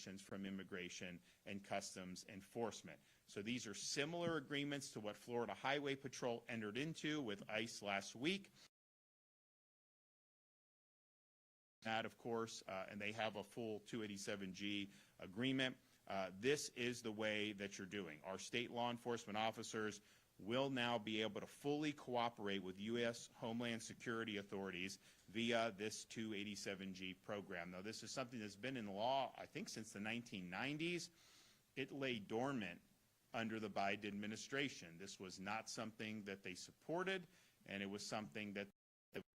regulations from Immigration and Customs Enforcement. So these are similar agreements to what Florida Highway Patrol entered into with ICE last week. That, of course, and they have a full 287G agreement. This is the way that you're doing. Our state law enforcement officers will now be able to fully cooperate with U.S. Homeland Security authorities via this 287G program. Now, this is something that's been in law, I think, since the 1990s. It lay dormant under the Biden administration. This was not something that they supported, and it was something that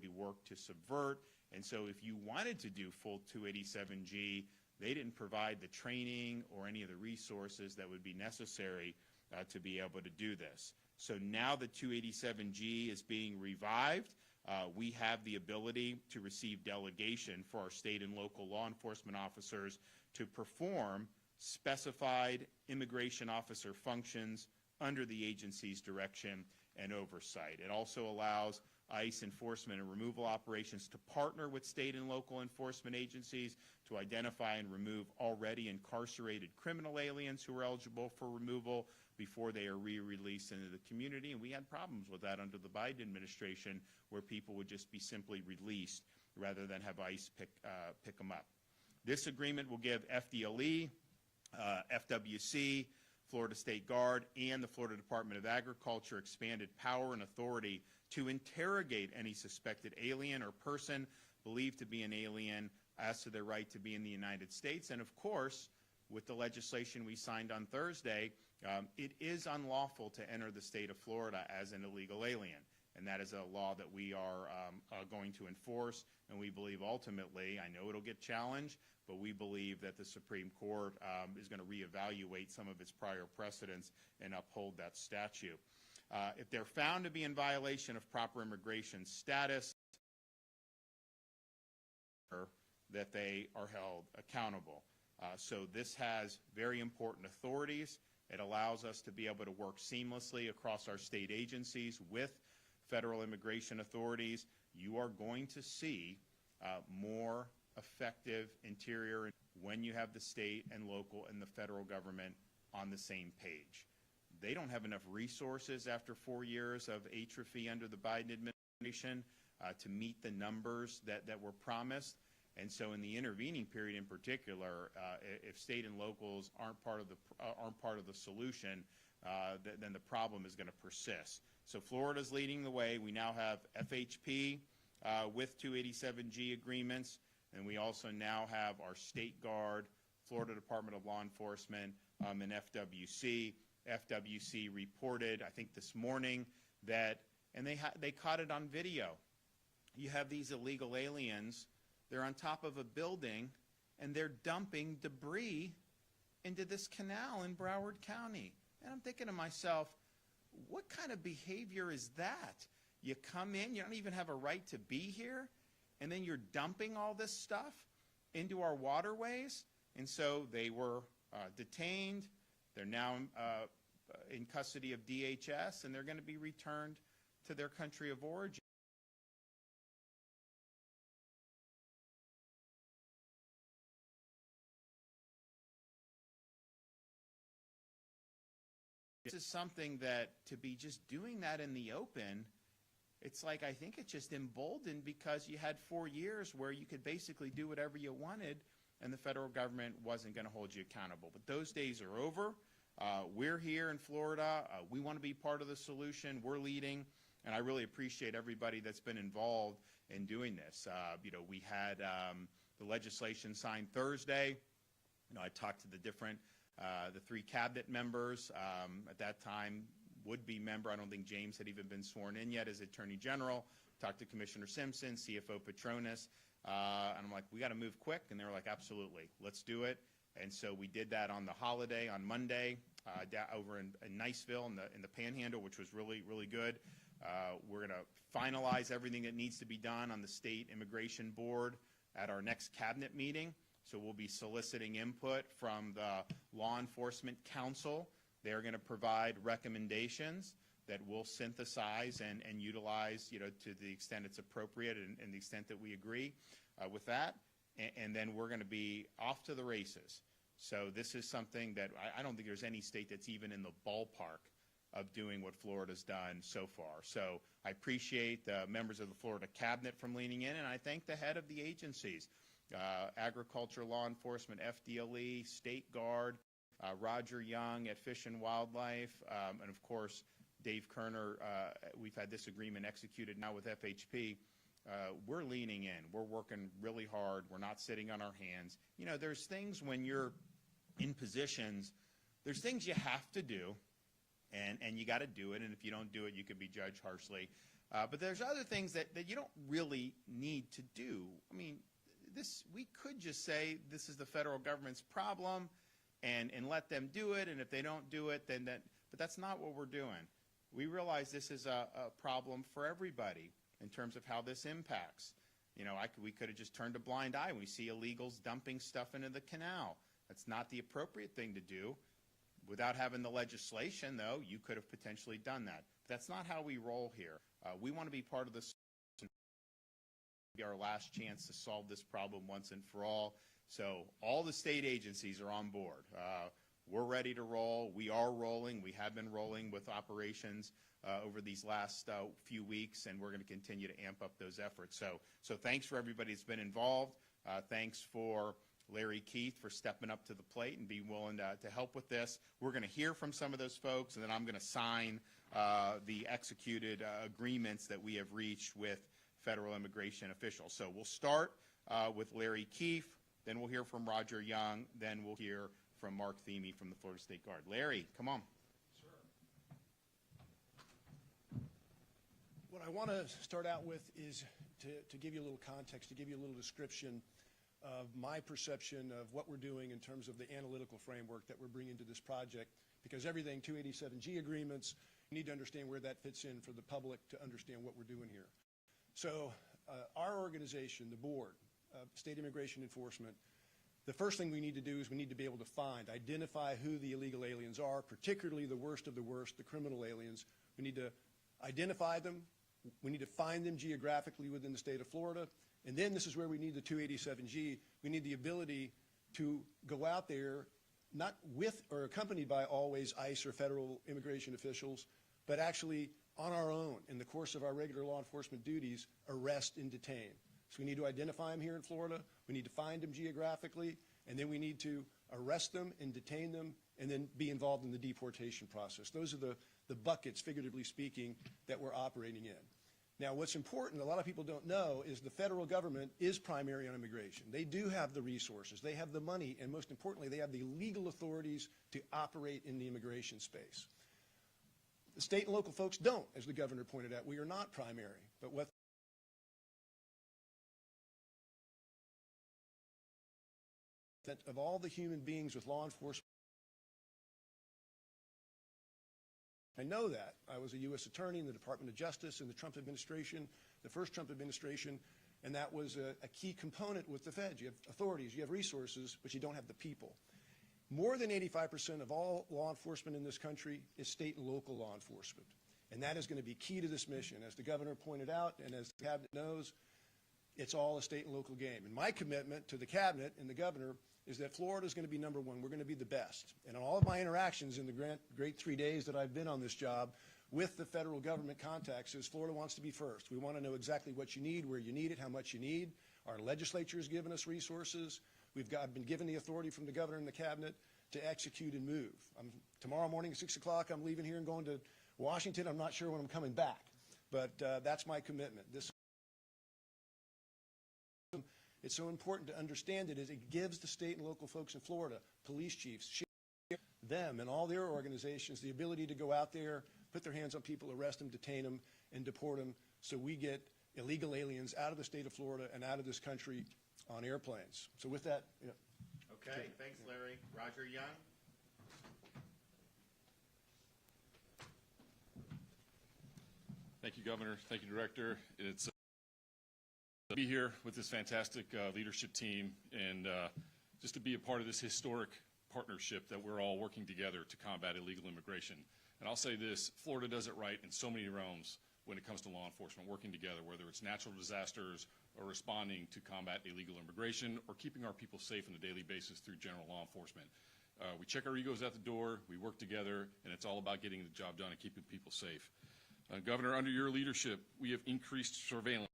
we worked to subvert. And so if you wanted to do full 287G, they didn't provide the training or any of the resources that would be necessary to be able to do this. So now the 287G is being revived. We have the ability to receive delegation for our state and local law enforcement officers to perform specified immigration officer functions under the agency's direction and oversight. It also allows ICE enforcement and removal operations to partner with state and local enforcement agencies to identify and remove already incarcerated criminal aliens who are eligible for removal before they are re-released into the community. And we had problems with that under the Biden administration, where people would just be simply released rather than have ICE pick them up. This agreement will give FDLE, FWC, Florida State Guard, and the Florida Department of Agriculture expanded power and authority to interrogate any suspected alien or person believed to be an alien as to their right to be in the United States. And of course, with the legislation we signed on Thursday, it is unlawful to enter the state of Florida as an illegal alien. And that is a law that we are going to enforce. And we believe ultimately, I know it'll get challenged, but we believe that the Supreme Court is going to reevaluate some of its prior precedents and uphold that statute. If they're found to be in violation of proper immigration status, that they are held accountable. So this has very important authorities. It allows us to be able to work seamlessly across our state agencies with federal immigration authorities. You are going to see more effective interior when you have the state and local and the federal government on the same page. They don't have enough resources after 4 years of atrophy under the Biden administration to meet the numbers that were promised. And so in the intervening period in particular, if state and locals aren't part of the solution, then the problem is going to persist. So Florida's leading the way. We now have FHP with 287G agreements, and we also now have our State Guard, Florida Department of Law Enforcement, and FWC. FWC reported, I think this morning, that, and they caught it on video. You have these illegal aliens. They're on top of a building, and they're dumping debris into this canal in Broward County. And I'm thinking to myself, what kind of behavior is that? You come in, you don't even have a right to be here, and then you're dumping all this stuff into our waterways. And so they were detained. They're now in custody of DHS, and they're going to be returned to their country of origin. This is something that, to be just doing that in the open, it's like, I think it's just emboldened because you had 4 years where you could basically do whatever you wanted and the federal government wasn't going to hold you accountable. But those days are over. We're here in Florida. We want to be part of the solution. We're leading, and I really appreciate everybody that's been involved in doing this. We had the legislation signed Thursday. I talked to the 3 cabinet members. At that time, would-be member, I don't think James had even been sworn in yet as Attorney General. Talked to Commissioner Simpson, CFO Petronas, and I'm like, we got to move quick. And they were like, absolutely, let's do it. And so we did that on the holiday on Monday over in Niceville in the Panhandle, which was really, really good. We're going to finalize everything that needs to be done on the State Immigration Board at our next cabinet meeting. So we'll be soliciting input from the Law Enforcement Council. They're going to provide recommendations that we'll synthesize and utilize, to the extent it's appropriate and the extent that we agree with that. And then we're going to be off to the races. So this is something that I don't think there's any state that's even in the ballpark of doing what Florida's done so far. So I appreciate the members of the Florida cabinet from leaning in, and I thank the head of the agencies, agriculture, law enforcement, FDLE, State Guard, Roger Young at Fish and Wildlife, and of course, Dave Kerner. We've had this agreement executed now with FHP. We're leaning in. We're working really hard. We're not sitting on our hands. You know, there's things when you're in positions, there's things you have to do, and you got to do it. And if you don't do it, you could be judged harshly. But there's other things that you don't really need to do. I mean, we could just say this is the federal government's problem and let them do it. And if they don't do it, but that's not what we're doing. We realize this is a problem for everybody in terms of how this impacts. You know, we could have just turned a blind eye when we see illegals dumping stuff into the canal. That's not the appropriate thing to do. Without having the legislation, though, you could have potentially done that. But that's not how we roll here. We want to be part of this. Be our last chance to solve this problem once and for all. So all the state agencies are on board. We're ready to roll. We are rolling. We have been rolling with operations over these last few weeks, and we're going to continue to amp up those efforts. So thanks for everybody that's been involved. Thanks for Larry Keith for stepping up to the plate and being willing to help with this. We're going to hear from some of those folks, and then I'm going to sign the executed agreements that we have reached with federal immigration officials. So we'll start with Larry Keith, then we'll hear from Roger Young, then we'll hear from Mark Theme from the Florida State Guard. Larry, come on. Sure. What I want to start out with is to give you a little context, to give you a little description of my perception of what we're doing in terms of the analytical framework that we're bringing to this project, because everything, 287G agreements, you need to understand where that fits in for the public to understand what we're doing here. So our organization, the board, State Immigration Enforcement, the first thing we need to do is we need to be able to identify who the illegal aliens are, particularly the worst of the worst, the criminal aliens. We need to identify them. We need to find them geographically within the state of Florida. And then this is where we need the 287G. We need the ability to go out there, not with or accompanied by always ICE or federal immigration officials, but actually on our own, in the course of our regular law enforcement duties, arrest and detain. So we need to identify them here in Florida, we need to find them geographically, and then we need to arrest them and detain them and then be involved in the deportation process. Those are the buckets, figuratively speaking, that we're operating in. Now, what's important, a lot of people don't know, is the federal government is primary on immigration. They do have the resources, they have the money, and most importantly, they have the legal authorities to operate in the immigration space. The state and local folks don't, as the governor pointed out. We are not primary, but what of all the human beings with law enforcement. I know that. I was a U.S. attorney in the Department of Justice in the Trump administration, the first Trump administration, and that was a key component with the feds. You have authorities, you have resources, but you don't have the people. More than 85% of all law enforcement in this country is state and local law enforcement, and that is going to be key to this mission. As the governor pointed out, and as the cabinet knows, it's all a state and local game. And my commitment to the cabinet and the governor is that Florida is going to be number one. We're going to be the best. And in all of my interactions in the great 3 days that I've been on this job with the federal government contacts is Florida wants to be first. We want to know exactly what you need, where you need it, how much you need. Our legislature has given us resources. I've been given the authority from the governor and the cabinet to execute and move. Tomorrow morning at 6 o'clock, I'm leaving here and going to Washington. I'm not sure when I'm coming back, but that's my commitment. It's so important to understand it, is it gives the state and local folks in Florida, police chiefs, them and all their organizations, the ability to go out there, put their hands on people, arrest them, detain them, and deport them, so we get illegal aliens out of the state of Florida and out of this country on airplanes. So with that, yeah. Okay, thanks, Larry. Roger Young. Thank you, Governor. Thank you, Director. It's to be here with this fantastic leadership team and just to be a part of this historic partnership that we're all working together to combat illegal immigration. And I'll say this, Florida does it right in so many realms when it comes to law enforcement, working together, whether it's natural disasters or responding to combat illegal immigration or keeping our people safe on a daily basis through general law enforcement. We check our egos at the door, we work together, and it's all about getting the job done and keeping people safe. Governor, under your leadership, we have increased surveillance.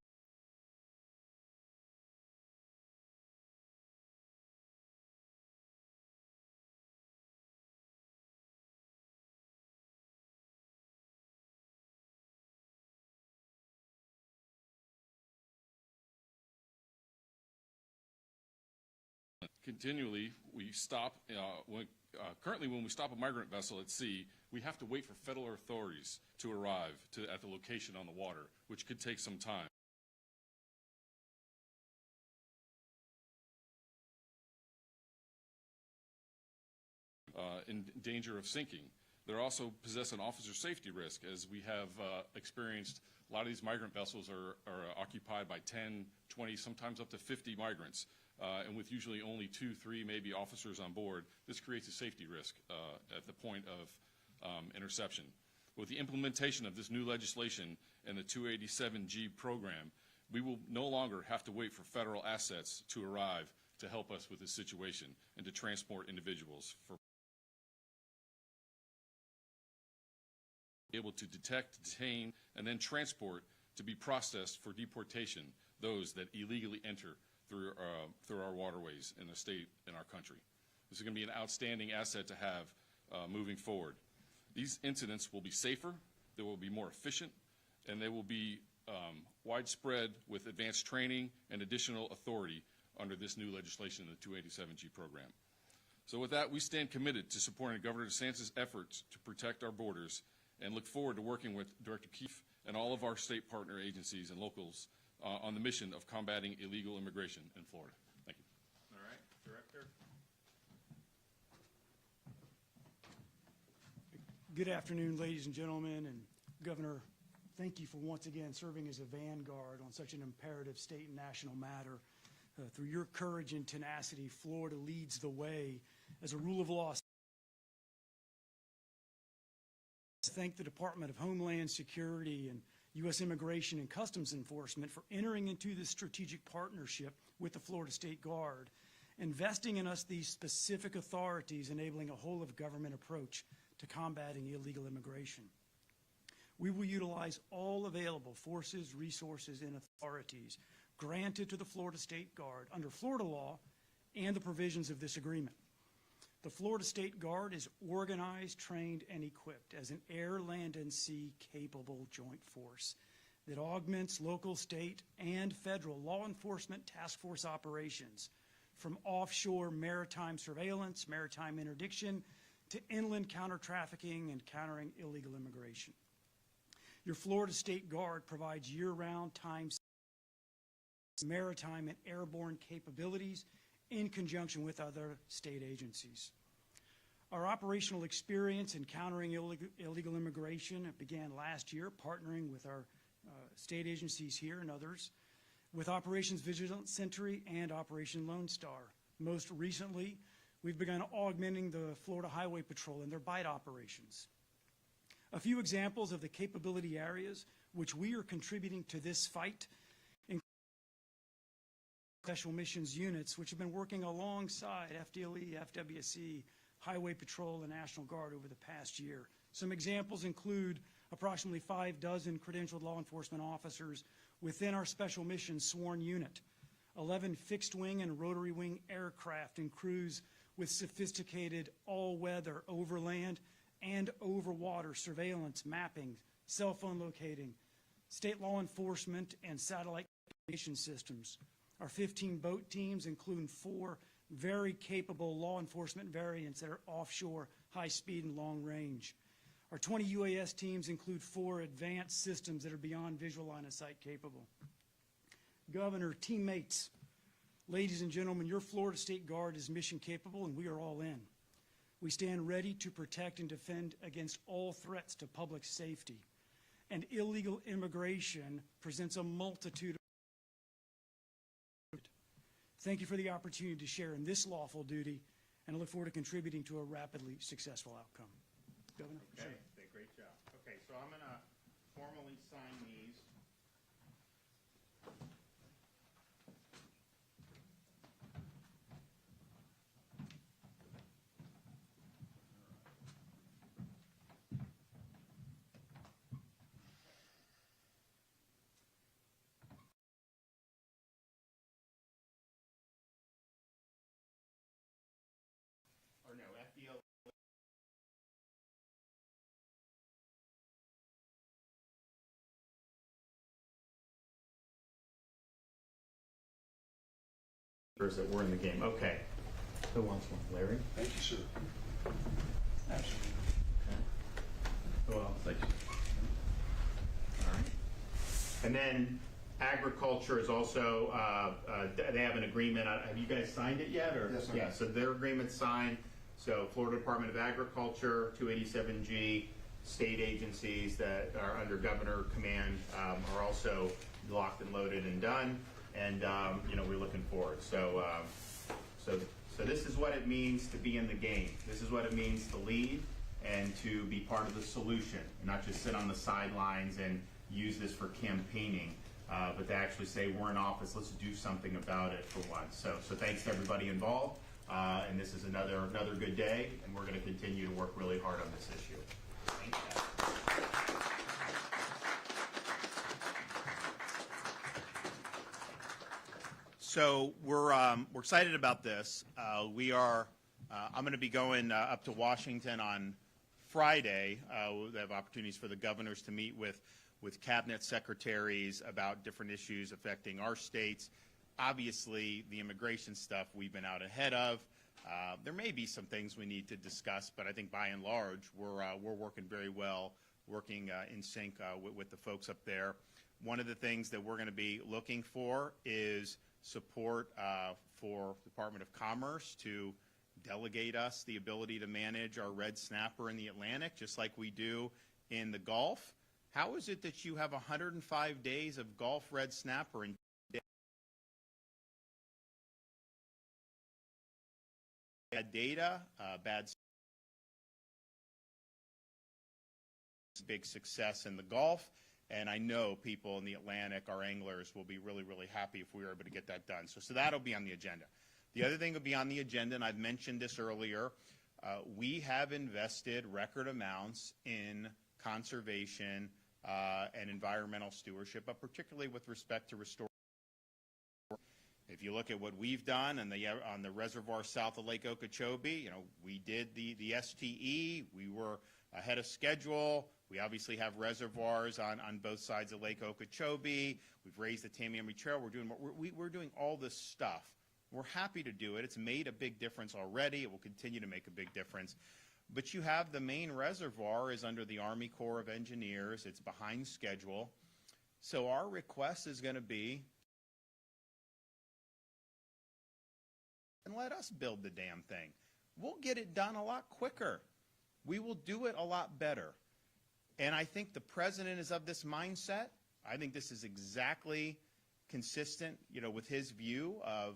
Continually, we stop, currently when we stop a migrant vessel at sea, we have to wait for federal authorities to arrive at the location on the water, which could take some time. In danger of sinking. They also possess an officer safety risk, as we have experienced. A lot of these migrant vessels are occupied by 10, 20, sometimes up to 50 migrants. And with usually only 2, 3, maybe officers on board, this creates a safety risk at the point of interception. With the implementation of this new legislation and the 287G program, we will no longer have to wait for federal assets to arrive to help us with this situation and to transport individuals for able to detect, detain, and then transport to be processed for deportation those that illegally enter through our waterways in the state and our country. This is going to be an outstanding asset to have moving forward. These incidents will be safer, they will be more efficient, and they will be widespread with advanced training and additional authority under this new legislation in the 287G program. So with that, we stand committed to supporting Governor DeSantis' efforts to protect our borders and look forward to working with Director Keefe and all of our state partner agencies and locals on the mission of combating illegal immigration in Florida. Thank you. All right, Director. Good afternoon, ladies and gentlemen, and Governor, thank you for once again serving as a vanguard on such an imperative state and national matter. Through your courage and tenacity, Florida leads the way as a rule of law. Thank the Department of Homeland Security and U.S. Immigration and Customs Enforcement for entering into this strategic partnership with the Florida State Guard, investing in us these specific authorities, enabling a whole-of-government approach to combating illegal immigration. We will utilize all available forces, resources, and authorities granted to the Florida State Guard under Florida law and the provisions of this agreement. The Florida State Guard is organized, trained, and equipped as an air, land, and sea capable joint force that augments local, state, and federal law enforcement task force operations, from offshore maritime surveillance, maritime interdiction, to inland counter-trafficking and countering illegal immigration. Your Florida State Guard provides year-round time maritime and airborne capabilities in conjunction with other state agencies. Our operational experience in countering illegal immigration began last year, partnering with our state agencies here and others, with Operations Vigilant Sentry and Operation Lone Star. Most recently, we've begun augmenting the Florida Highway Patrol in their BITE operations. A few examples of the capability areas which we are contributing to this fight include special missions units, which have been working alongside FDLE, FWC, Highway Patrol, and National Guard over the past year. Some examples include approximately 6 credentialed law enforcement officers within our special missions sworn unit, 11 fixed-wing and rotary-wing aircraft and crews with sophisticated all-weather overland and over-water surveillance, mapping, cell phone locating, state law enforcement, and satellite communication systems. Our 15 boat teams, including 4 very capable law enforcement variants that are offshore, high speed, and long range. Our 20 UAS teams include 4 advanced systems that are beyond visual line of sight capable. Governor, teammates, ladies and gentlemen, your Florida State Guard is mission capable, and we are all in. We stand ready to protect and defend against all threats to public safety. And illegal immigration presents a multitude of. Thank you for the opportunity to share in this lawful duty, and I look forward to contributing to a rapidly successful outcome. Governor? Okay, great job. Okay, so I'm going to formally sign these. that were in the game. Okay. Who wants one? Larry? Thank you, sir. Absolutely. Okay. Who else? Thank you. All right. And then agriculture is also, they have an agreement. Have you guys signed it yet? Or? Yes, sir. Yeah, so their agreement's signed. So Florida Department of Agriculture, 287G, state agencies that are under governor command are also locked and loaded and done. And, we're looking forward. So this is what it means to be in the game. This is what it means to lead and to be part of the solution, not just sit on the sidelines and use this for campaigning, but to actually say, we're in office, let's do something about it for once. So thanks to everybody involved, and this is another good day, and we're going to continue to work really hard on this issue. Thank you. So we're excited about this. I'm going to be going up to Washington on Friday. We'll have opportunities for the governors to meet with cabinet secretaries about different issues affecting our states. Obviously, the immigration stuff we've been out ahead of. There may be some things we need to discuss, but I think by and large we're working very well, working in sync with the folks up there. One of the things that we're going to be looking for is support for Department of Commerce to delegate us the ability to manage our red snapper in the Atlantic, just like we do in the Gulf. How is it that you have 105 days of Gulf red snapper in bad data, big success in the Gulf? And I know people in the Atlantic, our anglers, will be really, really happy if we were able to get that done. So that'll be on the agenda. The other thing will be on the agenda, and I've mentioned this earlier, we have invested record amounts in conservation and environmental stewardship, but particularly with respect to restoring. If you look at what we've done on the reservoir south of Lake Okeechobee, we did the STE. We were ahead of schedule. We obviously have reservoirs on both sides of Lake Okeechobee. We've raised the Tamiami Trail. We're doing all this stuff. We're happy to do it. It's made a big difference already. It will continue to make a big difference. But you have the main reservoir is under the Army Corps of Engineers. It's behind schedule. So our request is going to be, and let us build the damn thing. We'll get it done a lot quicker. We will do it a lot better. And I think the president is of this mindset. I think this is exactly consistent, with his view of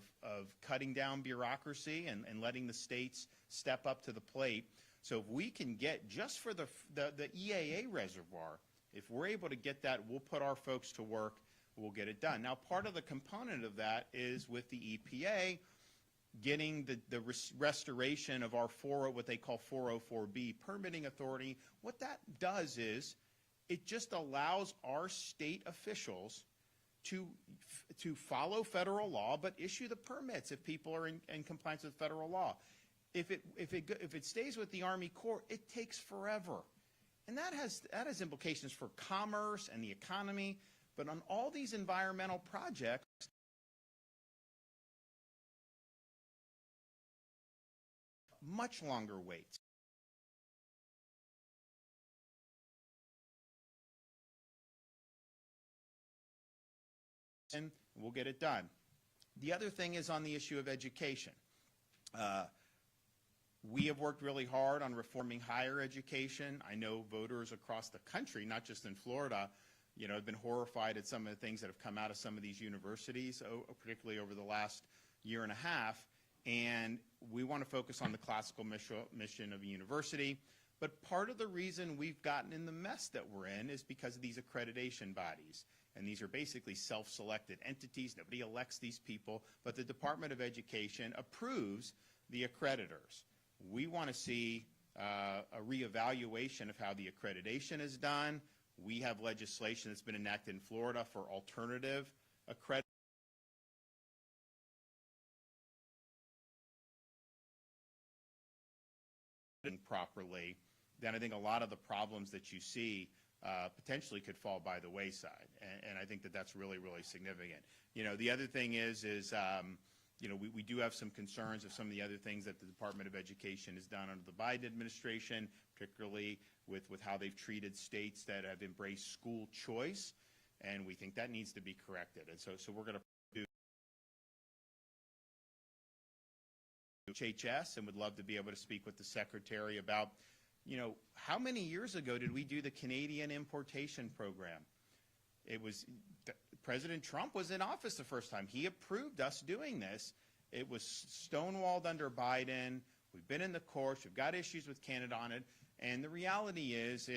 cutting down bureaucracy and letting the states step up to the plate. So if we can get, just for the EAA reservoir, if we're able to get that, we'll put our folks to work, we'll get it done. Now, part of the component of that is with the EPA, getting the restoration of our what they call 404B permitting authority. What that does is it just allows our state officials to follow federal law, but issue the permits if people are in compliance with federal law. If it stays with the Army Corps, it takes forever, and that has implications for commerce and the economy. But on all these environmental projects, much longer waits. And we'll get it done. The other thing is on the issue of education. We have worked really hard on reforming higher education. I know voters across the country, not just in Florida, have been horrified at some of the things that have come out of some of these universities, particularly over the last year and a half. And we want to focus on the classical mission of a university. But part of the reason we've gotten in the mess that we're in is because of these accreditation bodies. And these are basically self-selected entities. Nobody elects these people, but the Department of Education approves the accreditors. We want to see a reevaluation of how the accreditation is done. We have legislation that's been enacted in Florida for alternative accreditation properly. Then I think a lot of the problems that you see potentially could fall by the wayside, and I think that that's really, really significant. The other thing is we do have some concerns of some of the other things that the Department of Education has done under the Biden administration, particularly with how they've treated states that have embraced school choice, and we think that needs to be corrected. And so we're going to do HHS and would love to be able to speak with the Secretary about, how many years ago did we do the Canadian importation program? It was President Trump was in office the first time. He approved us doing this. It was stonewalled under Biden. We've been in the courts. We've got issues with Canada on it. And the reality is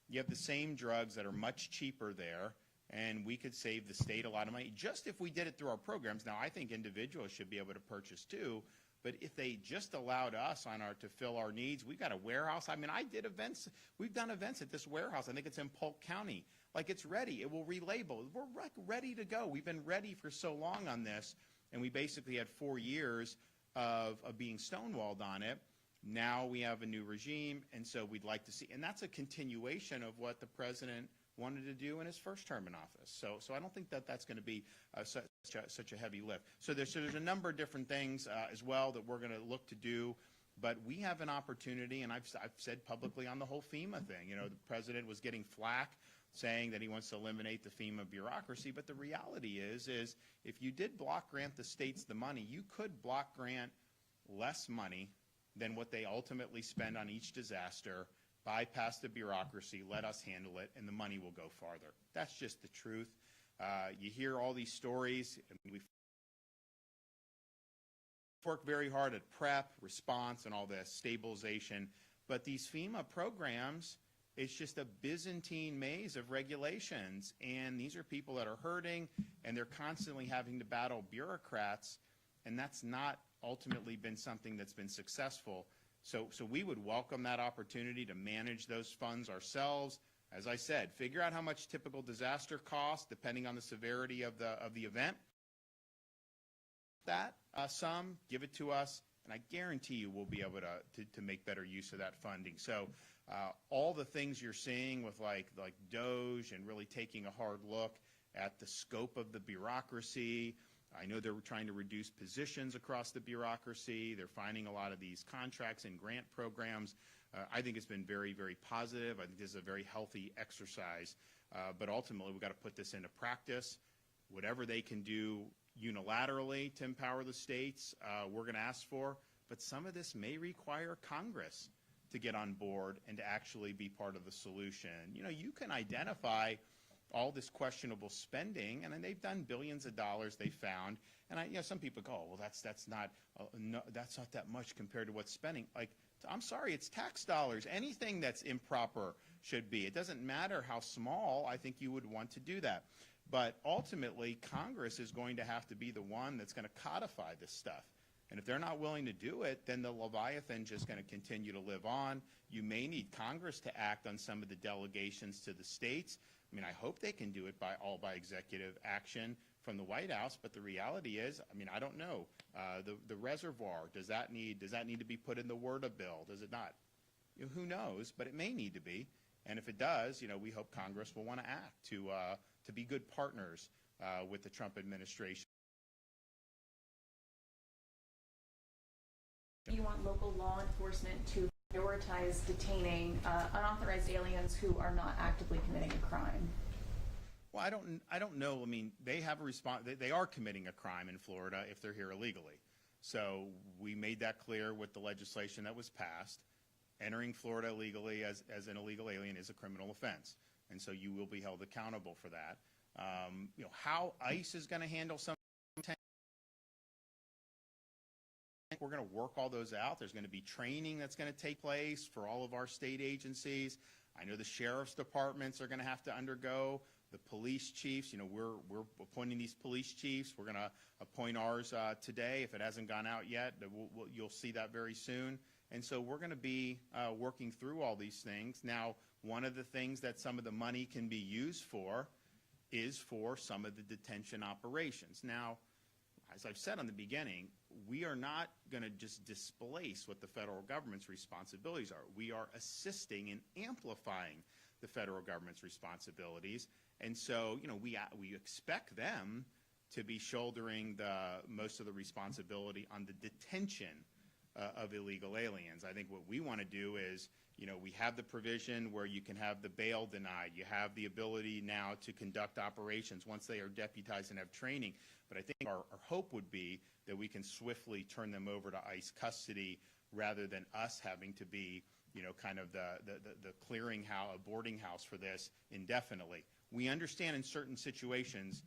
you have the same drugs that are much cheaper there, and we could save the state a lot of money just if we did it through our programs. Now, I think individuals should be able to purchase too, but if they just allowed us to fill our needs, we've got a warehouse. I mean, I did events. We've done events at this warehouse. I think it's in Polk County. Like, it's ready. It will relabel. We're ready to go. We've been ready for so long on this, and we basically had 4 years of being stonewalled on it. Now we have a new regime, and so we'd like to see, and that's a continuation of what the president wanted to do in his first term in office. So I don't think that that's going to be such a heavy lift. So there's a number of different things as well that we're going to look to do. But we have an opportunity, and I've said publicly on the whole FEMA thing. The president was getting flack saying that he wants to eliminate the FEMA bureaucracy. But the reality is if you did block grant the states the money, you could block grant less money than what they ultimately spend on each disaster, bypass the bureaucracy, let us handle it, and the money will go farther. That's just the truth. You hear all these stories. I mean, we've worked very hard at prep, response, and all this, stabilization. But these FEMA programs, it's just a Byzantine maze of regulations. And these are people that are hurting, and they're constantly having to battle bureaucrats. And that's not ultimately been something that's been successful. So we would welcome that opportunity to manage those funds ourselves. As I said, figure out how much typical disaster costs, depending on the severity of the event. Some, give it to us, and I guarantee you we'll be able to make better use of that funding. So all the things you're seeing with like DOGE and really taking a hard look at the scope of the bureaucracy. I know they're trying to reduce positions across the bureaucracy. They're finding a lot of these contracts and grant programs. I think it's been very, very positive. I think this is a very healthy exercise. But ultimately, we've got to put this into practice. Whatever they can do unilaterally to empower the states, we're going to ask for. But some of this may require Congress to get on board and to actually be part of the solution. You can identify all this questionable spending, and they've done billions of dollars they found. And some people go, well, that's not that much compared to what's spending. Like, I'm sorry, it's tax dollars. Anything that's improper should be. It doesn't matter how small. I think you would want to do that. But ultimately, Congress is going to have to be the one that's going to codify this stuff. And if they're not willing to do it, then the Leviathan just going to continue to live on. You may need Congress to act on some of the delegations to the states. I mean, I hope they can do it by executive action from the White House. But the reality is, I mean, I don't know. The reservoir, does that need to be put in the WRDA bill? Does it not? Who knows? But it may need to be. And if it does, we hope Congress will want to act to be good partners with the Trump administration. You want local law enforcement to prioritize detaining unauthorized aliens who are not actively committing a crime? Well, I don't know. I mean, they have a response. They are committing a crime in Florida if they're here illegally. So we made that clear with the legislation that was passed. Entering Florida illegally as an illegal alien is a criminal offense, and so you will be held accountable for that. How ICE is going to handle some. We're going to work all those out. There's going to be training that's going to take place for all of our state agencies. I know the sheriff's departments are going to have to undergo. The police chiefs, we're appointing these police chiefs. We're going to appoint ours today. If it hasn't gone out yet, you'll see that very soon. And so we're going to be working through all these things. Now, one of the things that some of the money can be used for is for some of the detention operations. Now, as I've said on the beginning, we are not going to just displace what the federal government's responsibilities are. We are assisting and amplifying the federal government's responsibilities. And so, we expect them to be shouldering most of the responsibility on the detention of illegal aliens. I think what we want to do is, we have the provision where you can have the bail denied. You have the ability now to conduct operations once they are deputized and have training. But I think our hope would be that we can swiftly turn them over to ICE custody rather than us having to be, kind of the clearinghouse, a boarding house for this indefinitely. We understand in certain situations,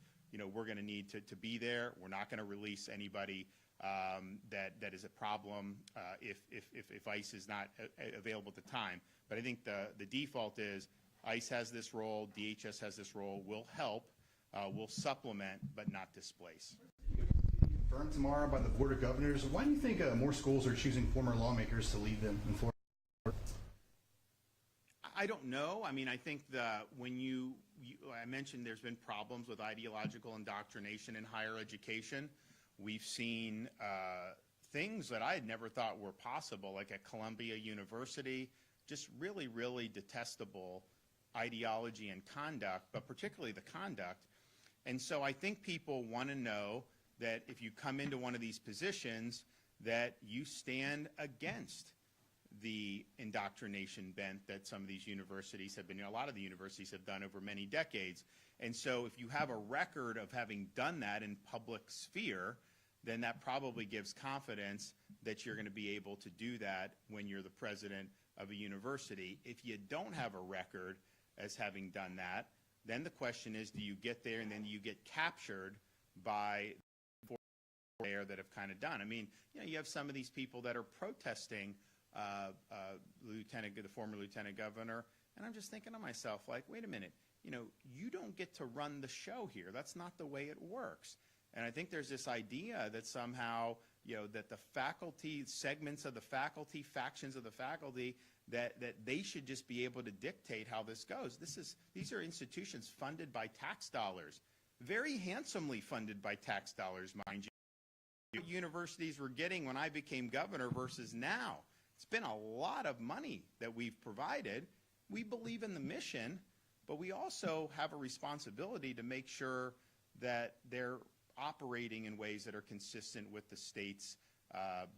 we're going to need to be there. We're not going to release anybody that is a problem if ICE is not available at the time. But I think the default is ICE has this role, DHS has this role. We'll help, we'll supplement, but not displace. Confirmed tomorrow by the Board of Governors. Why do you think more schools are choosing former lawmakers to lead them in Florida? I don't know. I mean, I think when I mentioned there's been problems with ideological indoctrination in higher education. We've seen things that I had never thought were possible, like at Columbia University, just really, really detestable ideology and conduct, but particularly the conduct. And so I think people want to know that if you come into one of these positions, that you stand against the indoctrination bent that some of these universities have been, a lot of the universities have done over many decades. And so if you have a record of having done that in public sphere, then that probably gives confidence that you're going to be able to do that when you're the president of a university. If you don't have a record as having done that, then the question is, do you get there and then you get captured by there that have kind of done? I mean, you have some of these people that are protesting the former lieutenant governor, and I'm just thinking to myself, like, wait a minute, you don't get to run the show here. That's not the way it works. And I think there's this idea that somehow, that the faculty, segments of the faculty, factions of the faculty, that they should just be able to dictate how this goes. These are institutions funded by tax dollars, very handsomely funded by tax dollars, mind you. Universities were getting when I became governor versus now. It's been a lot of money that we've provided. We believe in the mission, but we also have a responsibility to make sure that they're operating in ways that are consistent with the state's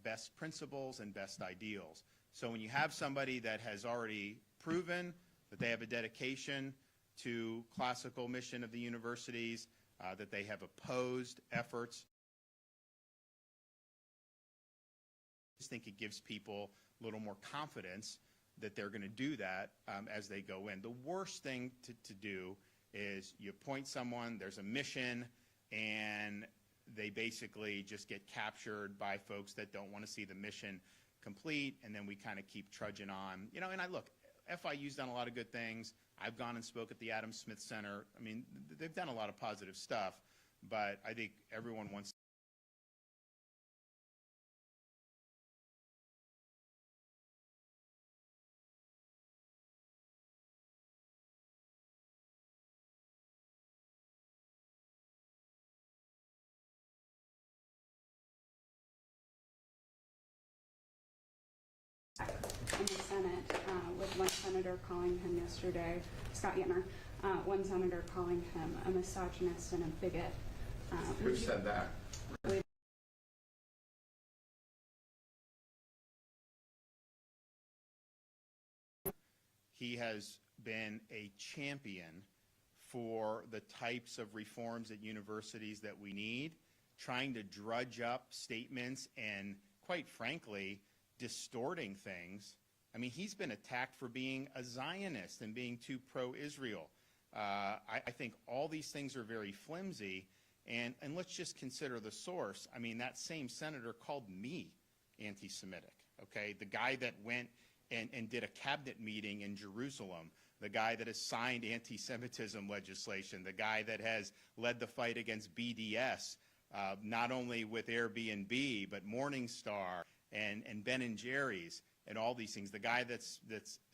best principles and best ideals. So when you have somebody that has already proven that they have a dedication to classical mission of the universities, that they have opposed efforts, I just think it gives people a little more confidence that they're going to do that as they go in. The worst thing to do is you appoint someone, there's a mission, and they basically just get captured by folks that don't want to see the mission complete, and then we kind of keep trudging on. And look, FIU's done a lot of good things. I've gone and spoke at the Adam Smith Center. I mean, they've done a lot of positive stuff, but I think everyone wants in the Senate, with one senator calling him yesterday, Scott Yetner, one senator calling him a misogynist and a bigot. Who said that? He has been a champion for the types of reforms at universities that we need, trying to drudge up statements and, quite frankly, distorting things. I mean, he's been attacked for being a Zionist and being too pro-Israel. I think all these things are very flimsy, and let's just consider the source. I mean, that same senator called me anti-Semitic, okay? The guy that went and did a cabinet meeting in Jerusalem, the guy that has signed anti-Semitism legislation, the guy that has led the fight against BDS, not only with Airbnb, but Morningstar, and Ben & Jerry's and all these things, the guy that's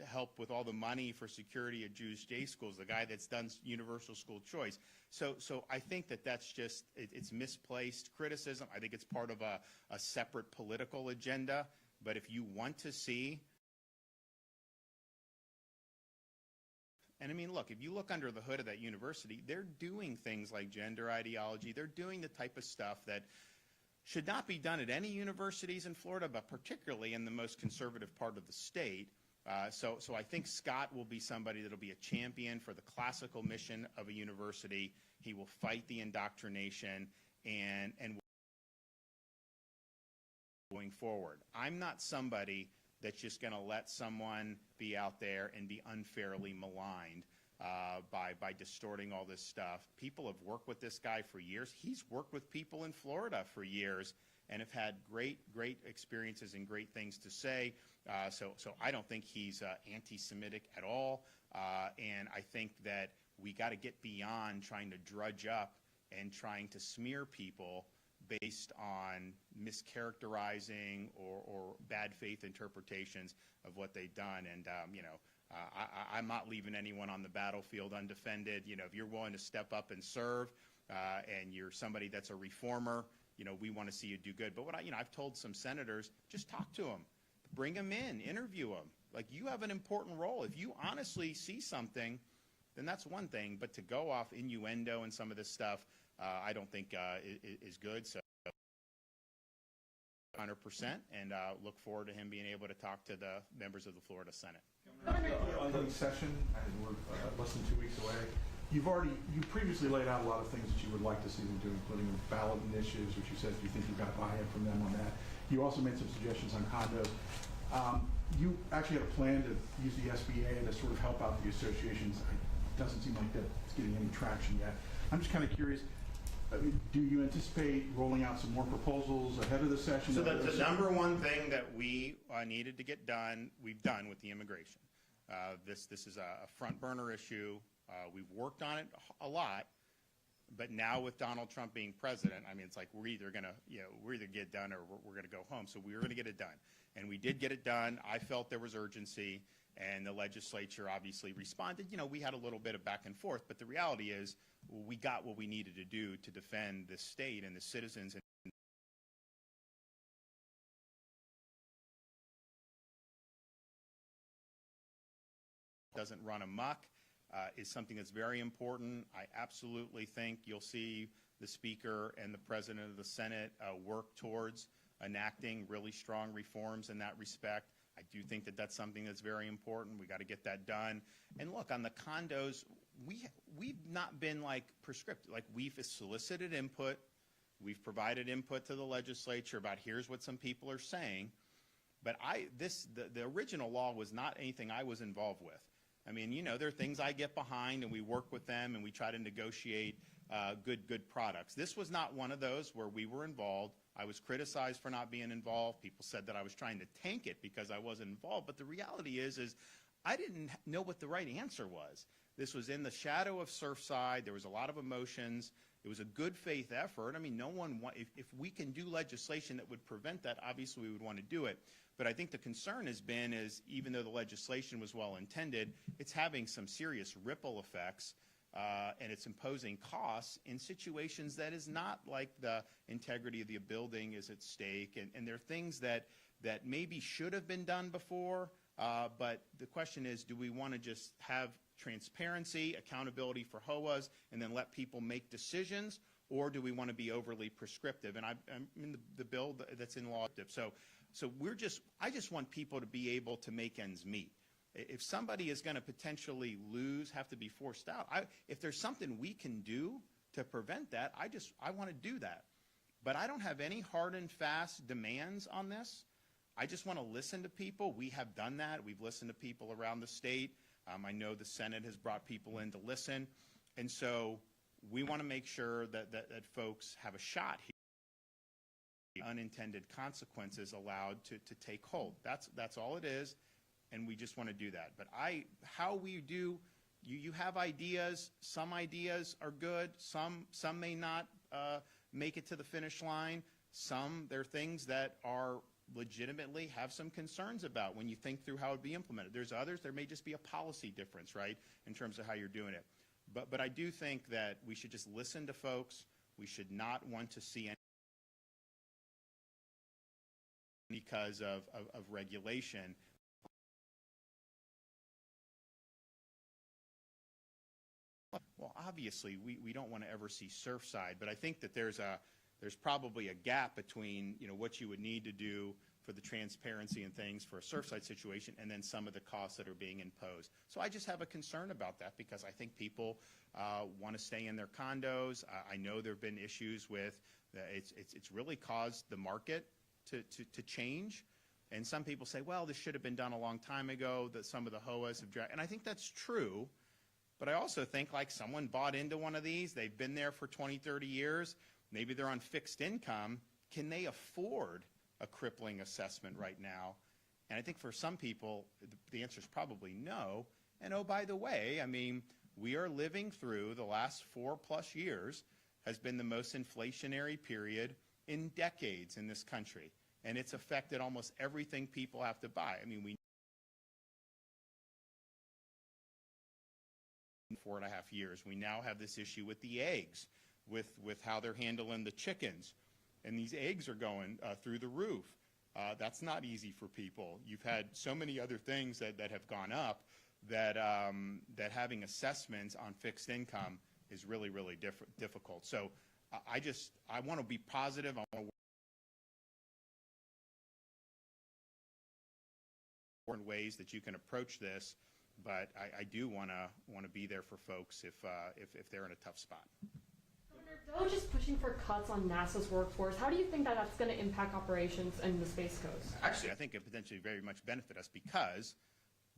helped with all the money for security at Jewish day schools, the guy that's done universal school choice. So I think that's just, it's misplaced criticism. I think it's part of a separate political agenda. But if you want to see And I mean, look, if you look under the hood of that university, they're doing things like gender ideology. They're doing the type of stuff that should not be done at any universities in Florida, but particularly in the most conservative part of the state. So I think Scott will be somebody that will be a champion for the classical mission of a university. He will fight the indoctrination and going forward. I'm not somebody that's just going to let someone be out there and be unfairly maligned by distorting all this stuff. People have worked with this guy for years. He's worked with people in Florida for years and have had great experiences and great things to say. So I don't think he's anti-Semitic at all. And I think that we got to get beyond trying to drudge up and trying to smear people based on mischaracterizing or bad faith interpretations of what they've done. And, I'm not leaving anyone on the battlefield undefended. If you're willing to step up and serve and you're somebody that's a reformer, we want to see you do good. But what I've told some senators, just talk to them. Bring them in, interview them. Like, you have an important role. If you honestly see something, then that's one thing. But to go off innuendo and some of this stuff, I don't think is good. So 100%, and look forward to him being able to talk to the members of the Florida Senate. On the session, and we're less than 2 weeks away, you previously laid out a lot of things that you would like to see them do, including ballot initiatives, which you said you think you've got buy-in from them on that. You also made some suggestions on condos. You actually had a plan to use the SBA to sort of help out the associations. It doesn't seem like that's getting any traction yet. I'm just kind of curious, do you anticipate rolling out some more proposals ahead of the session? So the number one thing that we needed to get done, we've done with the immigration. This is a front burner issue. We've worked on it a lot, but now with Donald Trump being president, I mean, it's like we're either get it done or we're going to go home. So we were going to get it done, and we did get it done. I felt there was urgency, and the legislature obviously responded. We had a little bit of back and forth, but the reality is we got what we needed to do to defend the state and the citizens. Doesn't run amok is something that's very important. I absolutely think you'll see the Speaker and the President of the Senate work towards enacting really strong reforms in that respect. I do think that that's something that's very important. We got to get that done. And look, on the condos, we've not been like prescriptive. Like, we've solicited input. We've provided input to the legislature about here's what some people are saying. But the original law was not anything I was involved with. I mean, there are things I get behind, and we work with them, and we try to negotiate good products. This was not one of those where we were involved. I was criticized for not being involved. People said that I was trying to tank it because I wasn't involved. But the reality is I didn't know what the right answer was. This was in the shadow of Surfside. There was a lot of emotions. It was a good faith effort. I mean, if we can do legislation that would prevent that, obviously we would want to do it. But I think the concern has been even though the legislation was well intended, it's having some serious ripple effects, and it's imposing costs in situations that is not like the integrity of the building is at stake. And there are things that maybe should have been done before, but the question is, do we want to just have transparency, accountability for HOAs, and then let people make decisions, or do we want to be overly prescriptive? And I'm in the bill that's in law. So I just want people to be able to make ends meet. If somebody is going to potentially have to be forced out, if there's something we can do to prevent that, I want to do that. But I don't have any hard and fast demands on this. I just want to listen to people. We have done that. We've listened to people around the state. I know the Senate has brought people in to listen. And so we want to make sure that folks have a shot here. Unintended consequences allowed to take hold. That's all it is, and we just want to do that. But how we do, you have ideas. Some ideas are good. Some may not make it to the finish line. There are things that are legitimately have some concerns about when you think through how it would be implemented. There's others, there may just be a policy difference, right, in terms of how you're doing it. But I do think that we should just listen to folks. We should not want to see any because of regulation. Well, obviously, we don't want to ever see Surfside, but I think that there's probably a gap between, what you would need to do for the transparency and things for a Surfside situation and then some of the costs that are being imposed. So I just have a concern about that because I think people want to stay in their condos. I know there have been issues with, it's really caused the market to change. And some people say, well, this should have been done a long time ago, that some of the HOAs have dragged. And I think that's true. But I also think like someone bought into one of these, they've been there for 20, 30 years, maybe they're on fixed income. Can they afford a crippling assessment right now? And I think for some people, the answer is probably no. And oh, by the way, I mean, we are living through the last 4+ years has been the most inflationary period in decades in this country. And it's affected almost everything people have to buy. I mean, we 4.5 years. We now have this issue with the eggs, with how they're handling the chickens. And these eggs are going through the roof. That's not easy for people. You've had so many other things that have gone up that, that having assessments on fixed income is really, really difficult. So I want to be positive. I want to work in ways that you can approach this, but I do want to be there for folks if they're in a tough spot. Governor, DOGE is pushing for cuts on NASA's workforce. How do you think that that's going to impact operations in the Space Coast? Actually, I think it potentially very much benefit us because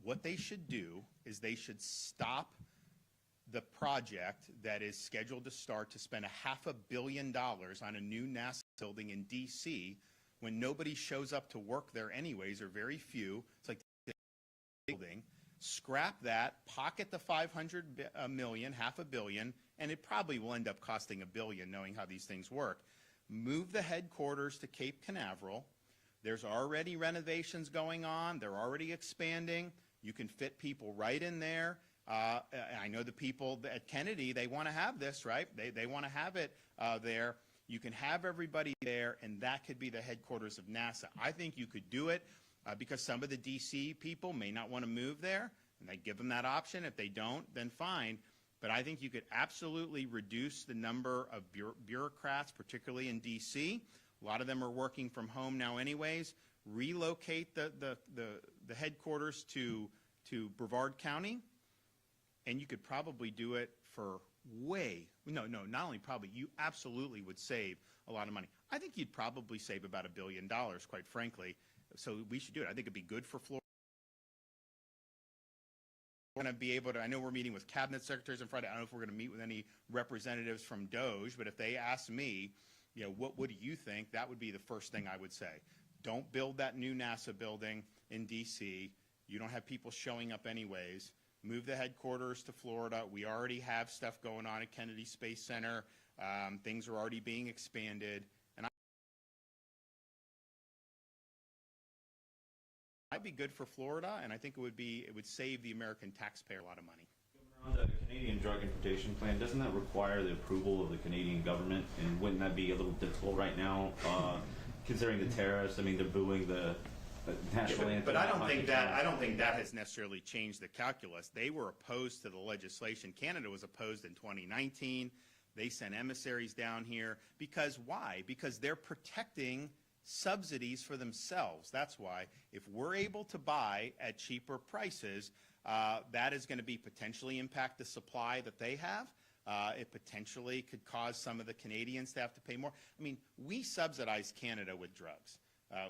what they should do is they should stop the project that is scheduled to start to spend $500 million on a new NASA building in D.C. when nobody shows up to work there anyways, or very few. It's like the building. Scrap that, pocket the $500 million, $500 million, and it probably will end up costing $1 billion knowing how these things work. Move the headquarters to Cape Canaveral. There's already renovations going on. They're already expanding. You can fit people right in there. I know the people at Kennedy, they want to have this, right? They want to have it there. You can have everybody there, and that could be the headquarters of NASA. I think you could do it because some of the D.C. people may not want to move there, and they give them that option. If they don't, then fine. But I think you could absolutely reduce the number of bureaucrats, particularly in D.C. A lot of them are working from home now anyways. Relocate the headquarters to Brevard County, and you could probably do it for not only probably, you absolutely would save a lot of money. I think you'd probably save about $1 billion, quite frankly. So we should do it. I think it'd be good for Florida. We're going to be able to, I know we're meeting with cabinet secretaries on Friday. I don't know if we're going to meet with any representatives from DOGE, but if they ask me, what do you think? That would be the first thing I would say. Don't build that new NASA building in D.C. You don't have people showing up anyways. Move the headquarters to Florida. We already have stuff going on at Kennedy Space Center. Things are already being expanded. And I'd be good for Florida, and I think it would save the American taxpayer a lot of money. On the Canadian drug importation plan, doesn't that require the approval of the Canadian government? And wouldn't that be a little difficult right now, considering the tariffs? I mean, they're booing the national anthem. But I don't think that has necessarily changed the calculus. They were opposed to the legislation. Canada was opposed in 2019. They sent emissaries down here because why? Because they're protecting subsidies for themselves. That's why. If we're able to buy at cheaper prices, that is going to be potentially impact the supply that they have. It potentially could cause some of the Canadians to have to pay more. I mean, we subsidize Canada with drugs.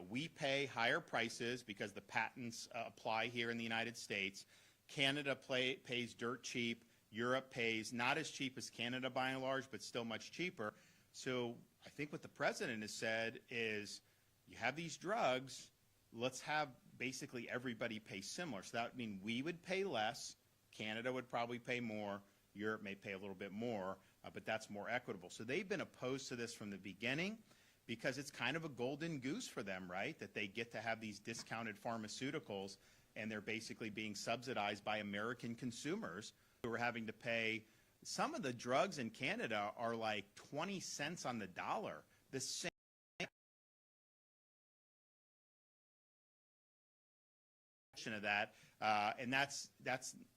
We pay higher prices because the patents apply here in the United States. Canada pays dirt cheap. Europe pays not as cheap as Canada by and large, but still much cheaper. So I think what the president has said is you have these drugs, let's have basically everybody pay similar. So that would mean we would pay less, Canada would probably pay more, Europe may pay a little bit more, but that's more equitable. So they've been opposed to this from the beginning because it's kind of a golden goose for them, right? That they get to have these discounted pharmaceuticals and they're basically being subsidized by American consumers who are having to pay. Some of the drugs in Canada are like 20 cents on the dollar. The same of that, and that's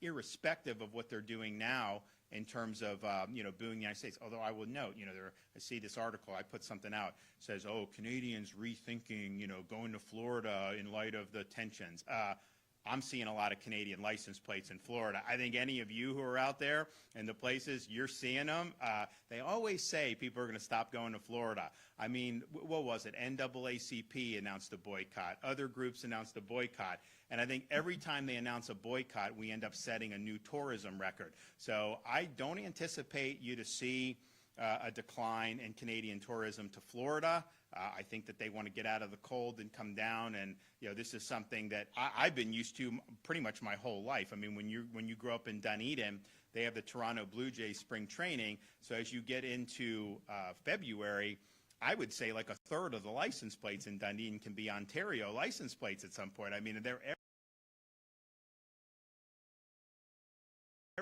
irrespective of what they're doing now in terms of, booing the United States. Although I will note, I see this article, I put something out, says, oh, Canadians rethinking, going to Florida in light of the tensions. I'm seeing a lot of Canadian license plates in Florida. I think any of you who are out there and the places you're seeing them, they always say people are going to stop going to Florida. I mean, what was it? NAACP announced a boycott. Other groups announced a boycott. And I think every time they announce a boycott, we end up setting a new tourism record. So I don't anticipate you to see a decline in Canadian tourism to Florida. I think that they want to get out of the cold and come down, and this is something that I've been used to pretty much my whole life. I mean, when you grow up in Dunedin, they have the Toronto Blue Jays spring training. So as you get into February, I would say like a third of the license plates in Dunedin can be Ontario license plates at some point. I mean, they're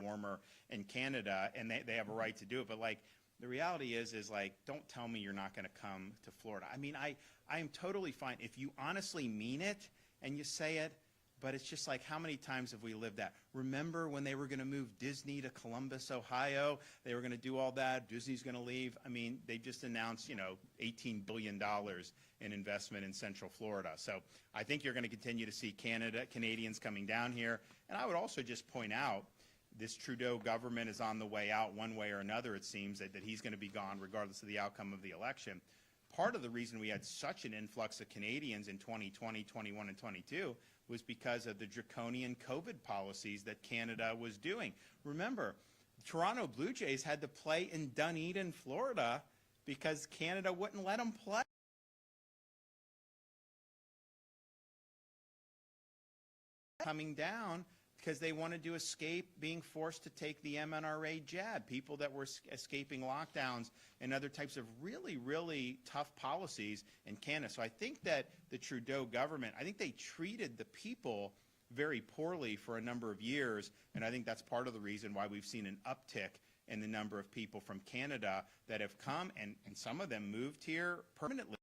warmer in Canada, and they have a right to do it. But like, the reality is like, don't tell me you're not going to come to Florida. I mean, I am totally fine if you honestly mean it and you say it, but it's just like, how many times have we lived that? Remember when they were going to move Disney to Columbus, Ohio? They were going to do all that. Disney's going to leave. I mean, they just announced, $18 billion in investment in Central Florida. So I think you're going to continue to see Canadians coming down here. And I would also just point out, this Trudeau government is on the way out one way or another, it seems, that he's going to be gone regardless of the outcome of the election. Part of the reason we had such an influx of Canadians in 2020, 21, and 22 was because of the draconian COVID policies that Canada was doing. Remember, Toronto Blue Jays had to play in Dunedin, Florida, because Canada wouldn't let them play. Coming down because they wanted to escape being forced to take the mNRA jab, people that were escaping lockdowns and other types of really, really tough policies in Canada. So I think that the Trudeau government, I think they treated the people very poorly for a number of years, and I think that's part of the reason why we've seen an uptick in the number of people from Canada that have come, and some of them moved here permanently.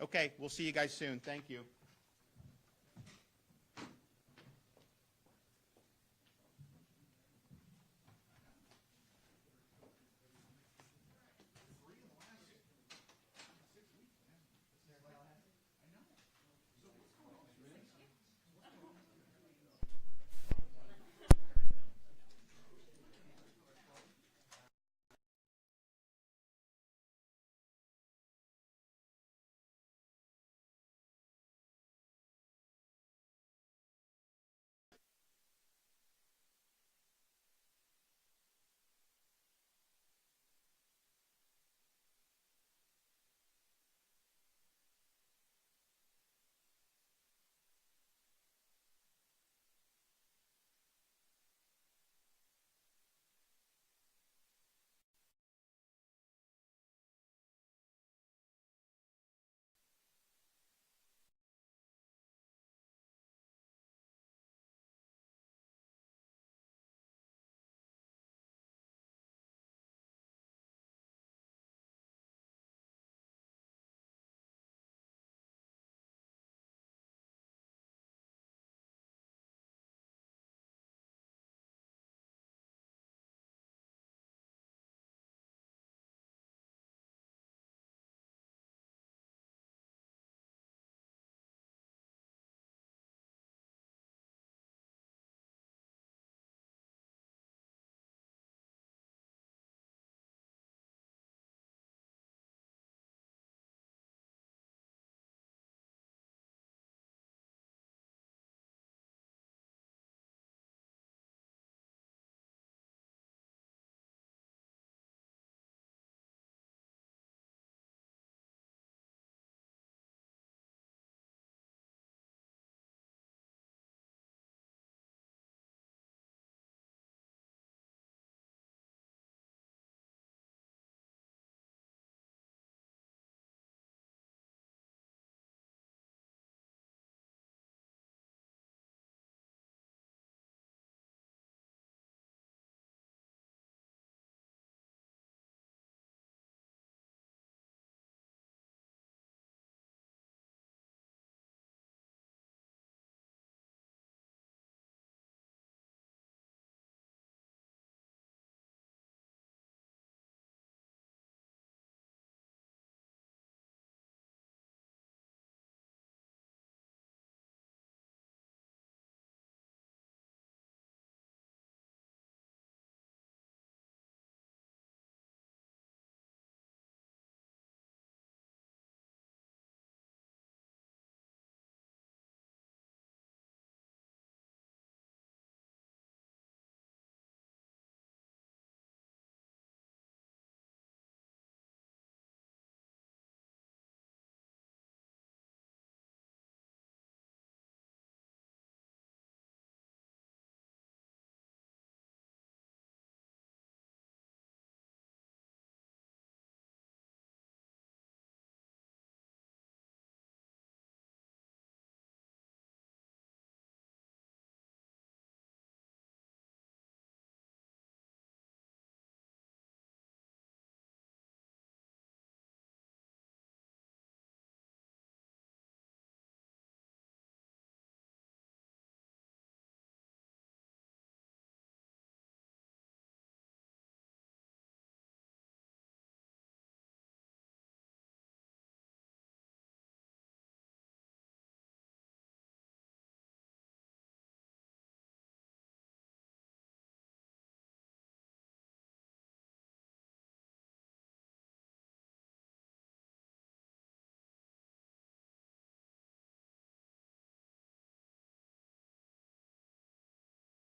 Okay, we'll see you guys soon. Thank you.